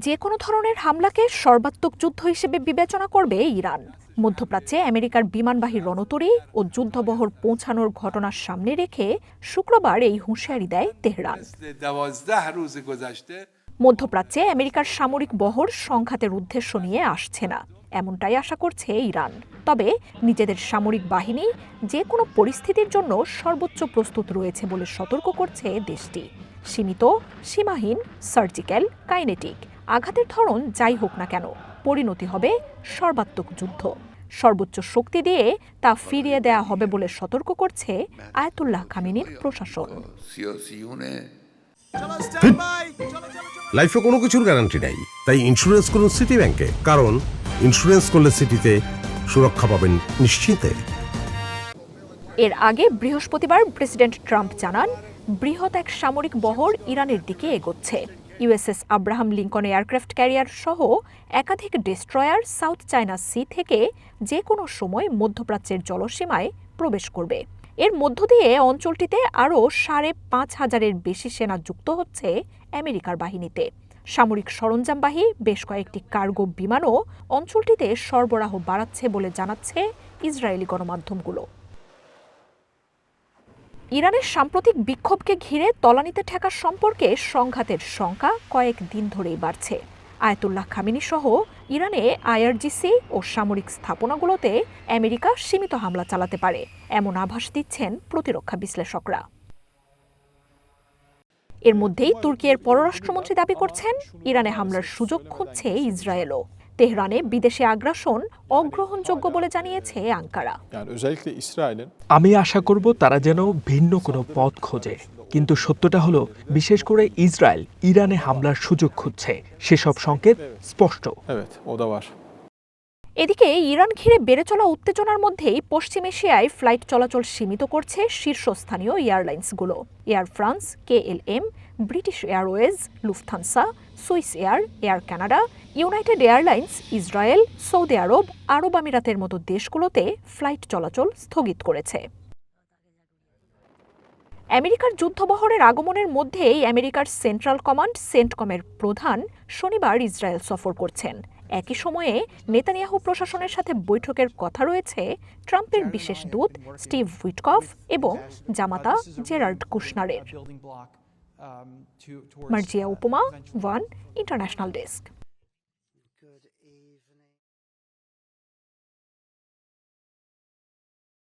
যে কোনো ধরনের হামলাকে সর্বাত্মক যুদ্ধ হিসেবে বিবেচনা করবে ইরান। মধ্যপ্রাচ্যে আমেরিকার বিমানবাহী রণতরী ও যুদ্ধবহর পৌঁছানোর ঘটনার সামনে রেখে শুক্রবার এই হুঁশিয়ারি দেয় তেহরান। মধ্যপ্রাচ্যে আমেরিকার সামরিক বহর সংঘাতের উদ্দেশ্য নিয়ে আসছে না, এমনটাই আশা করছে ইরান। তবে নিজেদের সামরিক বাহিনী যে কোনো পরিস্থিতির জন্য সর্বোচ্চ প্রস্তুত রয়েছে বলে সতর্ক করছে দেশটি। সীমিত, সীমাহীন, সার্জিক্যাল, কাইনেটিক আঘাতের ধরন যাই হোক না কেন, পরিণতি হবে সর্বাত্মক যুদ্ধ। সর্বোচ্চ শক্তি দিয়ে তা ফিরিয়ে দেয়া হবে বলে সতর্ক করছে আয়াতুল্লাহ খামেনির প্রশাসন। লাইফে কোনো কিছুর গ্যারান্টি নাই, তাই ইন্স্যুরেন্স করুন সিটি ব্যাংকে, কারণ ইন্স্যুরেন্স করলে সিটিতে সুরক্ষা পাবেন নিশ্চিন্তে। এর আগে বৃহস্পতিবার প্রেসিডেন্ট ট্রাম্প জানান, বৃহৎ এক সামরিক বহর ইরানের দিকে এগোচ্ছে। USS Abraham Lincoln aircraft carrier সহ একাধিক ডেস্ট্রয়ার সাউথ চায়না সি থেকে যে কোনো সময় মধ্যপ্রাচ্যের জলসীমায় প্রবেশ করবে। এর মধ্য দিয়ে অঞ্চলটিতে আরও ৫,৫০০-এর বেশি সেনা যুক্ত হচ্ছে আমেরিকার বাহিনীতে। সামরিক সরঞ্জামবাহী বেশ কয়েকটি কার্গো বিমানও অঞ্চলটিতে সরবরাহ বাড়াচ্ছে বলে জানাচ্ছে ইসরায়েলি গণমাধ্যমগুলো। ইরানের সাম্প্রতিক বিক্ষোভকে ঘিরে তলানিতে ঠেকা সম্পর্কে সংঘাতের শঙ্কা কয়েক দিন ধরেই বাড়ছে। আয়াতুল্লাহ খামেনি সহ ইরানে আইআরজিসি ও সামরিক স্থাপনাগুলোতে আমেরিকা সীমিত হামলা চালাতে পারে, এমন আভাস দিচ্ছেন প্রতিরক্ষা বিশ্লেষকরা। এর মধ্যেই তুর্কির পররাষ্ট্রমন্ত্রী দাবি করছেন, ইরানে হামলার সুযোগ খুঁজছে ইসরায়েলও। তেহরানে বিদেশি আগ্রাসন অগ্রহণযোগ্য বলে জানিয়েছে আঙ্কারা। আমি আশা করব তারা যেন ভিন্ন কোনো পথ খোঁজে, কিন্তু সত্যটা হলো বিশেষ করে ইসরায়েল ইরানে হামলার সুযোগ খুঁজছে, সেসব সংকেত স্পষ্ট। এদিকে ইরান ঘিরে বেড়ে চলা উত্তেজনার মধ্যেই পশ্চিম এশিয়ায় ফ্লাইট চলাচল সীমিত করছে শীর্ষস্থানীয় এয়ারলাইন্সগুলো। Air France, KLM, British Airways, Lufthansa, Swiss Air, Air Canada, United Airlines Israel, Saudi Arab, Arab আমিরাতের মতো দেশগুলোতে ফ্লাইট চলাচল স্থগিত করেছে। আমেরিকার যুদ্ধবহরের আগমনের মধ্যেই আমেরিকার সেন্ট্রাল কমান্ড সেন্টকমের প্রধান শনিবার ইসরায়েল সফর করছেন। একই সময়ে নেতানিয়াহু প্রশাসনের সাথে বৈঠকের কথা রয়েছে ট্রাম্পের বিশেষ দূত স্টিভ উইটকফ এবং জামাতা জেরার্ড কুশনারের। মার্জিয়া উপমা, ওয়ান ইন্টারন্যাশনাল ডেস্ক।